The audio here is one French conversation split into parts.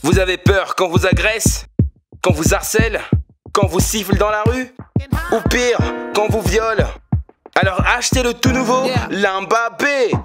Vous avez peur quand vous agresse, quand vous harcèle, quand vous siffle dans la rue, ou pire, quand vous viole. Alors achetez le tout nouveau L'Mbappé.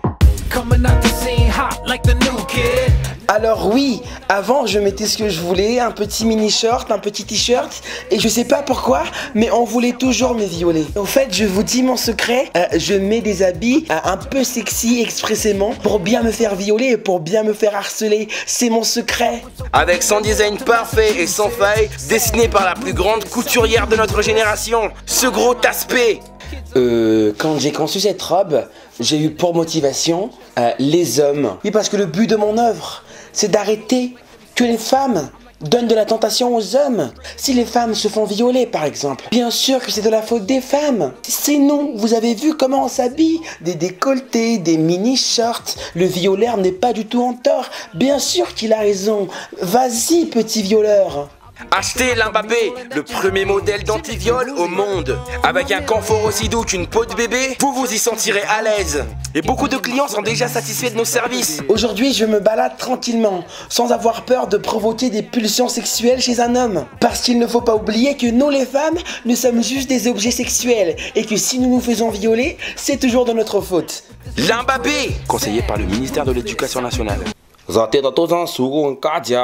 Alors oui, avant je mettais ce que je voulais, un petit mini short, un petit t-shirt, et je sais pas pourquoi, mais on voulait toujours me violer. En fait, je vous dis mon secret, je mets des habits un peu sexy expressément pour bien me faire violer et pour bien me faire harceler. C'est mon secret. Avec son design parfait et sans faille, dessiné par la plus grande couturière de notre génération, ce gros tasse-paix. Quand j'ai conçu cette robe, j'ai eu pour motivation les hommes. Oui, parce que le but de mon œuvre, c'est d'arrêter que les femmes donnent de la tentation aux hommes. Si les femmes se font violer, par exemple, bien sûr que c'est de la faute des femmes. C'est nous, vous avez vu comment on s'habille, des décolletés, des mini-shorts. Le violeur n'est pas du tout en tort. Bien sûr qu'il a raison. Vas-y, petit violeur. Achetez L'Mbappé, le premier modèle d'anti-viol au monde. Avec un confort aussi doux qu'une peau de bébé, vous vous y sentirez à l'aise. Et beaucoup de clients sont déjà satisfaits de nos services. Aujourd'hui, je me balade tranquillement, sans avoir peur de provoquer des pulsions sexuelles chez un homme. Parce qu'il ne faut pas oublier que nous les femmes, nous sommes juste des objets sexuels. Et que si nous nous faisons violer, c'est toujours de notre faute. L'Mbappé, conseillé par le ministère de l'Éducation nationale. Za tena tao zany zoro ankady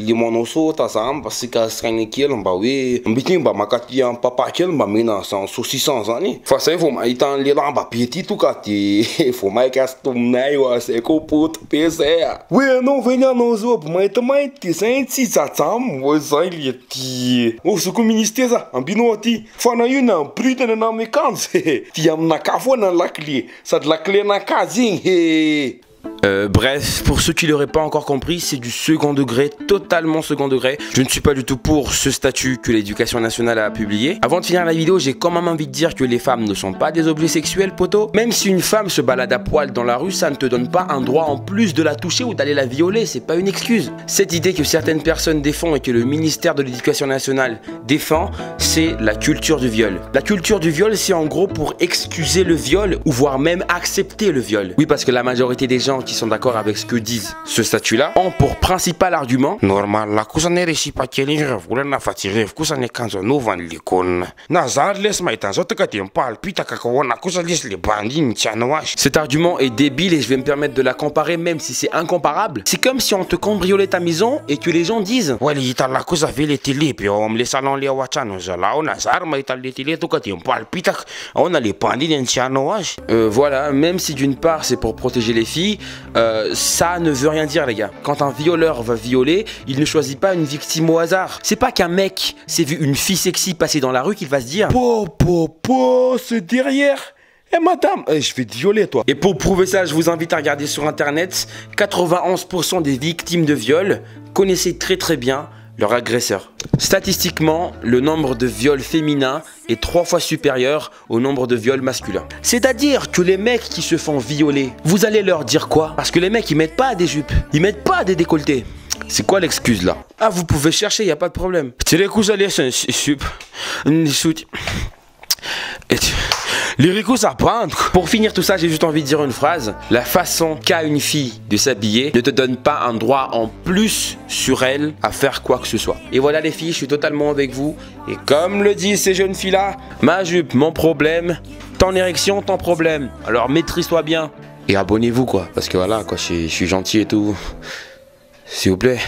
limanao sota zany mba sika sainy kely mba hoe mbity mba makaty amin'ny papa kely mba mena zany saucisson zany fa zay vao mahita an'le L'Mbappé ty toka de vao maika azy tominay oa zay koa poto be zay a hoe anao veny anao zao bo maintimainty de zay tsy jajamo hoe zay le ty ozoko ministère za ambinao aty fa na io na brutana na mikanjo ty aminaka foana ny lakle sady lakle nakajy igny he. Bref, pour ceux qui l'auraient pas encore compris, c'est du second degré, totalement second degré. Je ne suis pas du tout pour ce statut que l'éducation nationale a publié. Avant de finir la vidéo, j'ai quand même envie de dire que les femmes ne sont pas des objets sexuels, poto. Même si une femme se balade à poil dans la rue, ça ne te donne pas un droit en plus de la toucher ou d'aller la violer, c'est pas une excuse. Cette idée que certaines personnes défendent et que le ministère de l'Éducation nationale défend, c'est la culture du viol. La culture du viol, c'est en gros pour excuser le viol ou voire même accepter le viol. Oui, parce que la majorité des gens qui sont d'accord avec ce que disent ce statut-là ont pour principal argument normal la kosa ne resipa kely igny volana fa tsy revo kosa ny akanjo anaovany lekona na zary lesy mahita an'izao tonga de mipalipitaka ka hoana kosa lesy le bandy igny tsy hanao azy. Cet argument est débile et je vais me permettre de la comparer même si c'est incomparable. C'est comme si on te cambriolait ta maison et que les gens disent ouais le hitala kosa ve le télé pe ao am'le salon le ao an-trano zalao na zary mahita le télé tonga de mipalipitaka ahoana le bandy igny tsy hanao azy. Voilà, même si d'une part c'est pour protéger les filles, ça ne veut rien dire les gars. Quand un violeur va violer, il ne choisit pas une victime au hasard. C'est pas qu'un mec s'est vu une fille sexy passer dans la rue qu'il va se dire c'est derrière. Eh madame, je vais te violer toi. Et pour prouver ça, je vous invite à regarder sur internet. 91% des victimes de viol connaissaient très bien leur agresseur. Statistiquement, le nombre de viols féminins est 3 fois supérieur au nombre de viols masculins. C'est-à-dire que les mecs qui se font violer, vous allez leur dire quoi? Parce que les mecs, ils mettent pas des jupes, ils mettent pas des décolletés. C'est quoi l'excuse là? Ah, vous pouvez chercher, y a pas de problème. Pour finir tout ça, j'ai juste envie de dire une phrase. La façon qu'a une fille de s'habiller ne te donne pas un droit en plus sur elle à faire quoi que ce soit. Et voilà les filles, je suis totalement avec vous. Et comme le disent ces jeunes filles-là, ma jupe, mon problème, ton érection, ton problème. Alors maîtrise-toi bien. Et abonnez-vous quoi, parce que voilà, quoi, je suis gentil et tout. S'il vous plaît.